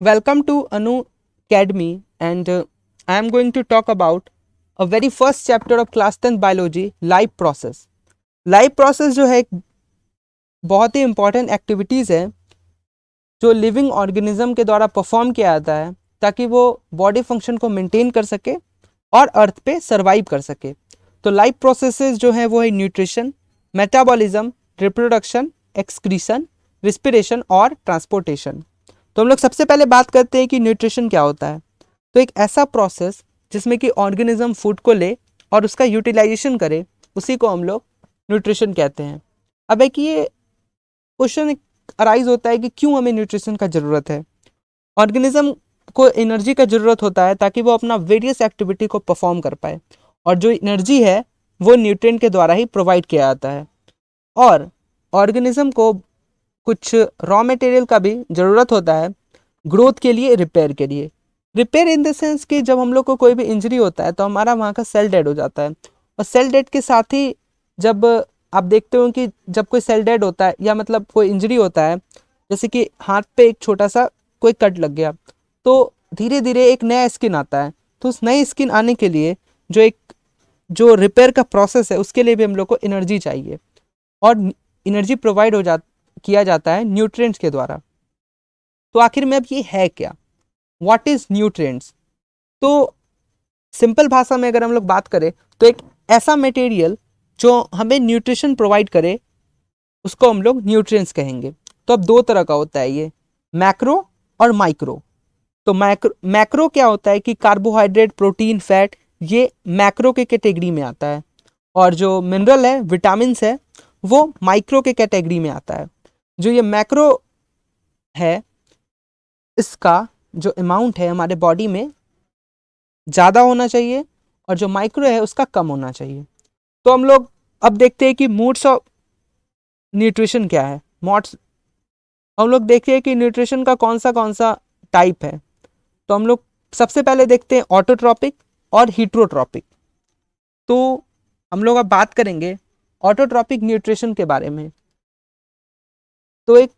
Welcome to Anu Academy, and I am going to talk about a very first chapter of class 10th biology, life process. Life process जो है एक बहुत ही important activities है जो living organism के द्वारा perform किया जाता है ताकि वो बॉडी फंक्शन को मेंटेन कर सके और अर्थ पे सरवाइव कर सके। तो लाइफ प्रोसेसेस जो है वो है nutrition, metabolism, reproduction, excretion, respiration और ट्रांसपोर्टेशन। तो हम लोग सबसे पहले बात करते हैं कि न्यूट्रिशन क्या होता है। तो एक ऐसा प्रोसेस जिसमें कि ऑर्गेनिज्म फूड को ले और उसका यूटिलाइजेशन करे, उसी को हम लोग न्यूट्रिशन कहते हैं। अब एक ये क्वेश्चन अराइज होता है कि क्यों हमें न्यूट्रिशन का ज़रूरत है। ऑर्गेनिज्म को एनर्जी का ज़रूरत होता है ताकि वो अपना वेरियस एक्टिविटी को परफॉर्म कर पाए, और जो एनर्जी है वो न्यूट्रिएंट के द्वारा ही प्रोवाइड किया जाता है। और ऑर्गेनिज्म को कुछ रॉ मटेरियल का भी ज़रूरत होता है ग्रोथ के लिए, रिपेयर के लिए। रिपेयर इन द सेंस कि जब हम लोग को कोई भी इंजरी होता है तो हमारा वहाँ का सेल डेड हो जाता है, और सेल डेड के साथ ही जब आप देखते हो कि जब कोई सेल डेड होता है या मतलब कोई इंजरी होता है, जैसे कि हाथ पे एक छोटा सा कोई कट लग गया, तो धीरे धीरे एक नया स्किन आता है। तो उस नई स्किन आने के लिए जो रिपेयर का प्रोसेस है उसके लिए भी हम लोग को एनर्जी चाहिए, और एनर्जी प्रोवाइड किया जाता है न्यूट्रिएंट्स के द्वारा। तो आखिर में अब ये है क्या, व्हाट इज न्यूट्रिएंट्स? तो सिंपल भाषा में अगर हम लोग बात करें तो एक ऐसा मटेरियल जो हमें न्यूट्रिशन प्रोवाइड करे उसको हम लोग न्यूट्रिएंट्स कहेंगे। तो अब दो तरह का होता है ये, मैक्रो और माइक्रो। तो मैक्रो क्या होता है कि कार्बोहाइड्रेट, प्रोटीन, फैट, ये मैक्रो के कैटेगरी में आता है, और जो मिनरल है, विटामिन्स है, वो माइक्रो के कैटेगरी में आता है। जो ये मैक्रो है इसका जो अमाउंट है हमारे बॉडी में ज़्यादा होना चाहिए, और जो माइक्रो है उसका कम होना चाहिए। तो हम लोग अब देखते हैं कि मोड्स ऑफ न्यूट्रिशन क्या है। मोड्स हम लोग देखते हैं कि न्यूट्रिशन का कौन सा टाइप है। तो हम लोग सबसे पहले देखते हैं ऑटोट्रॉपिक और हीट्रोट्रॉपिक। तो हम लोग अब बात करेंगे ऑटोट्रॉपिक न्यूट्रिशन के बारे में। तो एक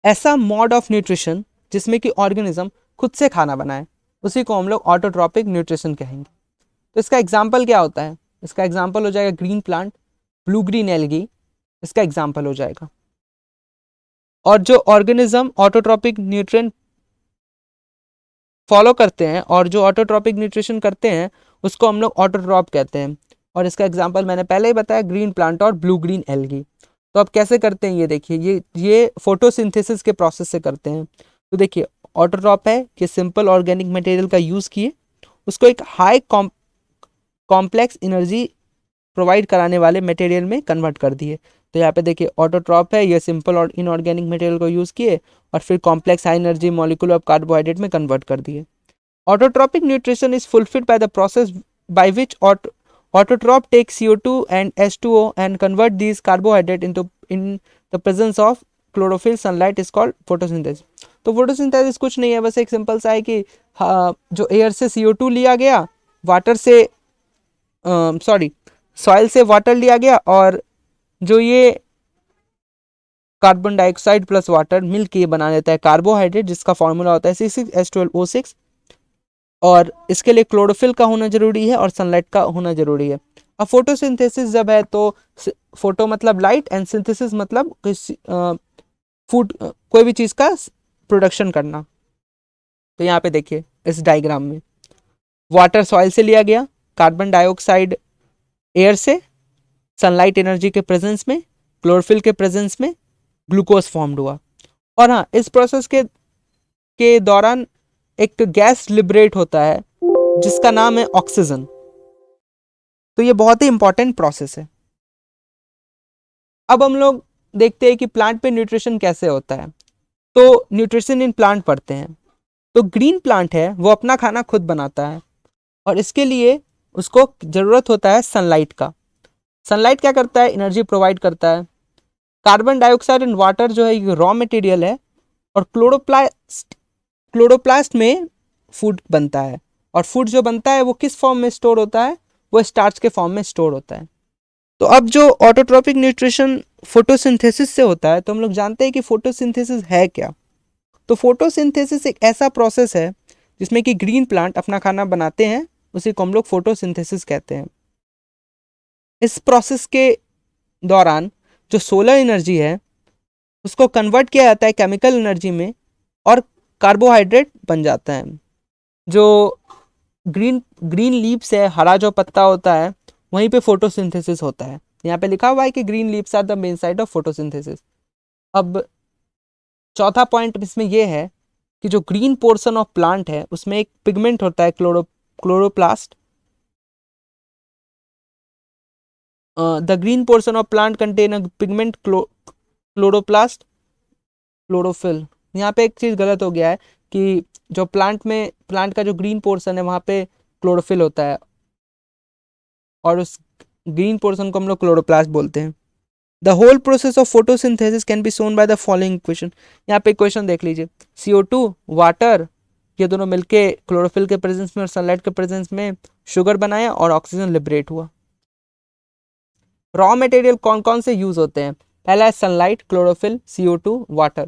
ऐसा मोड ऑफ न्यूट्रिशन जिसमें कि ऑर्गेनिज्म खुद से खाना बनाए, उसी को हम लोग ऑटोट्रॉपिक न्यूट्रिशन कहेंगे। तो इसका एग्जाम्पल क्या होता है? इसका एग्जाम्पल हो जाएगा green plant, blue green algae, इसका एग्जाम्पल हो जाएगा। और जो ऑर्गेनिज्म ऑटोट्रॉपिक न्यूट्रिएंट फॉलो करते हैं और जो ऑटोट्रॉपिक न्यूट्रिशन करते हैं उसको हम लोग ऑटोट्रॉप कहते हैं। और इसका एग्जाम्पल मैंने पहले ही बताया, ग्रीन प्लांट और ब्लू ग्रीन एल्गी। तो अब कैसे करते हैं ये देखिए, ये फोटोसिंथेसिस के प्रोसेस से करते हैं। तो देखिए ऑटोट्रॉप है कि सिंपल ऑर्गेनिक मटेरियल का यूज़ किए उसको एक हाई कॉम्प्लेक्स एनर्जी प्रोवाइड कराने वाले मटेरियल में कन्वर्ट कर दिए। तो यहाँ पे देखिए ऑटोट्रॉप है, ये सिंपल और इनऑर्गेनिक मटेरियल को यूज़ किए और फिर complex high energy molecule of carbohydrate में कन्वर्ट कर दिए। Autotrophic nutrition is fulfilled by the process by which autotroph takes CO2 and H2O and convert these carbohydrate into in the presence of chlorophyll sunlight is called photosynthesis। तो photosynthesis कुछ नहीं है, बस एक simple सा है कि जो एयर से CO2 लिया गया, वाटर से सॉइल से वाटर लिया गया, और जो ये कार्बन डाइऑक्साइड प्लस वाटर मिल के बना देता है कार्बोहाइड्रेट, जिसका फॉर्मूला होता है C6H12O6। और इसके लिए क्लोरोफिल का होना जरूरी है और सनलाइट का होना जरूरी है। अब फोटोसिंथेसिस जब है तो फोटो मतलब लाइट एंड सिंथेसिस मतलब फूड, कोई भी चीज़ का प्रोडक्शन करना। तो यहाँ पे देखिए इस डायग्राम में वाटर सॉइल से लिया गया, कार्बन डाइऑक्साइड एयर से, सनलाइट एनर्जी के प्रेजेंस में, क्लोरोफिल के प्रेजेंस में ग्लूकोज फॉर्म्ड हुआ। और हाँ, इस प्रोसेस के दौरान एक गैस लिबरेट होता है जिसका नाम है ऑक्सीजन। तो ये बहुत ही इंपॉर्टेंट प्रोसेस है। अब हम लोग देखते हैं कि प्लांट पे न्यूट्रिशन कैसे होता है। तो न्यूट्रिशन इन प्लांट पढ़ते हैं। तो ग्रीन प्लांट है वो अपना खाना खुद बनाता है, और इसके लिए उसको ज़रूरत होता है सनलाइट का। सनलाइट क्या करता है? एनर्जी प्रोवाइड करता है। कार्बन डाइऑक्साइड एंड वाटर जो है ये रॉ मटेरियल है, और क्लोरोप्लास्ट में फूड बनता है। और फूड जो बनता है वो किस फॉर्म में स्टोर होता है? वो स्टार्च के फॉर्म में स्टोर होता है। तो अब जो ऑटोट्रॉपिक न्यूट्रिशन फोटोसिंथेसिस से होता है, तो हम लोग जानते हैं कि फोटोसिंथेसिस है क्या। तो फोटोसिंथेसिस एक ऐसा प्रोसेस है जिसमें कि ग्रीन प्लांट अपना खाना बनाते हैं, उसी को हम लोग फोटोसिंथेसिस कहते हैं। इस प्रोसेस के दौरान जो सोलर एनर्जी है उसको कन्वर्ट किया जाता है केमिकल एनर्जी में और कार्बोहाइड्रेट बन जाता है। जो ग्रीन ग्रीन लीव्स है, हरा जो पत्ता होता है, वहीं पे फोटोसिंथेसिस होता है। यहाँ पे लिखा हुआ है कि green leaves are the main site of photosynthesis. अब चौथा पॉइंट इसमें यह है कि जो ग्रीन पोर्शन ऑफ प्लांट है उसमें एक पिगमेंट होता है chloroplast. The green portion of plant contain a pigment chloroplast chlorophyll. यहाँ पे एक चीज़ गलत हो गया है कि जो प्लांट का जो ग्रीन पोर्शन है वहाँ पे क्लोरोफिल होता है और उस ग्रीन पोर्शन को हम लोग क्लोरोप्लास्ट बोलते हैं। The whole process of photosynthesis can be shown by the following equation. यहाँ पे क्वेश्चन देख लीजिए, CO2 वाटर ये दोनों मिलके क्लोरोफिल के प्रेजेंस में और सनलाइट के प्रेजेंस में शुगर बनाया और ऑक्सीजन लिबरेट हुआ। रॉ मटेरियल कौन कौन से यूज होते हैं? पहला है sunlight, chlorophyll, CO2, water.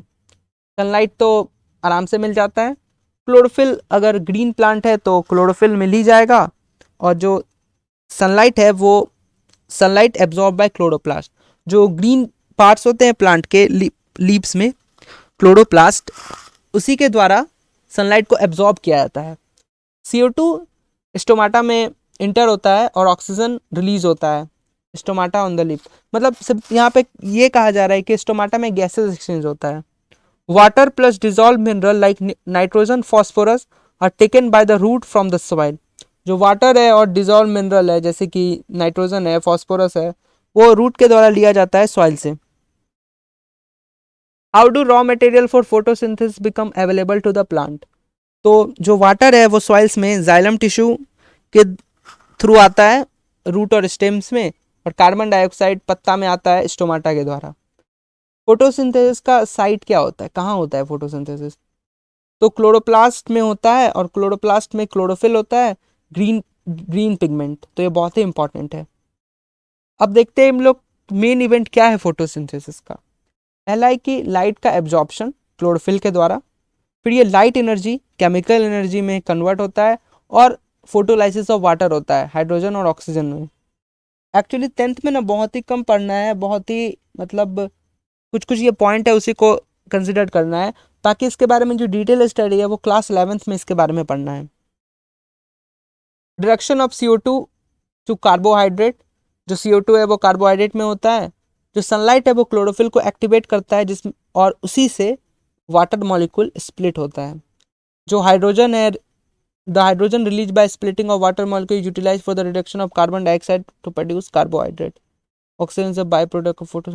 Sunlight तो आराम से मिल जाता है। क्लोरोफिल अगर ग्रीन प्लांट है तो क्लोरोफिल मिल ही जाएगा, और जो सनलाइट है वो सनलाइट एब्जॉर्ब बाय क्लोरोप्लास्ट। जो ग्रीन पार्ट्स होते हैं प्लांट के लीव्स में, क्लोरोप्लास्ट, उसी के द्वारा सनलाइट को एब्जॉर्ब किया जाता है। CO2 स्टोमाटा में इंटर होता है और ऑक्सीजन रिलीज होता है स्टोमाटा ऑन द लिप। मतलब सिर्फ यहाँ पे ये कहा जा रहा है कि स्टोमाटा में गैसेस एक्सचेंज होता है। Water plus dissolve mineral like nitrogen phosphorus are taken by the root from the soil. जो वाटर है और डिजॉल्व मिनरल है जैसे कि नाइट्रोजन है, फॉस्फोरस है, वो रूट के द्वारा लिया जाता है सॉइल से। How do raw material for photosynthesis become available to the plant? तो जो वाटर है वो सॉइल्स में जाइलम टिश्यू के थ्रू आता है रूट और स्टेम्स में, और कार्बन डाइऑक्साइड पत्ता में आता है स्टोमाटा के द्वारा। फोटोसिंथेसिस का साइट क्या होता है, कहाँ होता है फोटोसिंथेसिस? तो क्लोरोप्लास्ट में होता है, और क्लोरोप्लास्ट में क्लोरोफिल होता है, ग्रीन ग्रीन पिगमेंट। तो ये बहुत ही इंपॉर्टेंट है। अब देखते हैं हम लोग मेन इवेंट क्या है फोटोसिंथेसिस का। पहला है कि लाइट का एब्जॉर्प्शन क्लोरोफिल के द्वारा, फिर ये लाइट एनर्जी केमिकल एनर्जी में कन्वर्ट होता है, और फोटोलाइसिस ऑफ वाटर होता है हाइड्रोजन और ऑक्सीजन में। एक्चुअली 10th में ना बहुत ही कम पढ़ना है, बहुत ही मतलब कुछ कुछ ये पॉइंट है उसी को कंसिडर करना है, ताकि इसके बारे में जो डिटेल स्टडी है वो क्लास 11th में इसके बारे में पढ़ना है। Deduction of CO2 to carbohydrate. जो CO2 है वो कार्बोहाइड्रेट में होता है। जो सनलाइट है वो क्लोरोफिल को एक्टिवेट करता है और उसी से वाटर मॉलिक्यूल स्प्लिट होता है। जो हाइड्रोजन है, the hydrogen release by splitting of water molecule utilize for the reduction of carbon dioxide to produce carbohydrate. Oxygen is a by product of photo.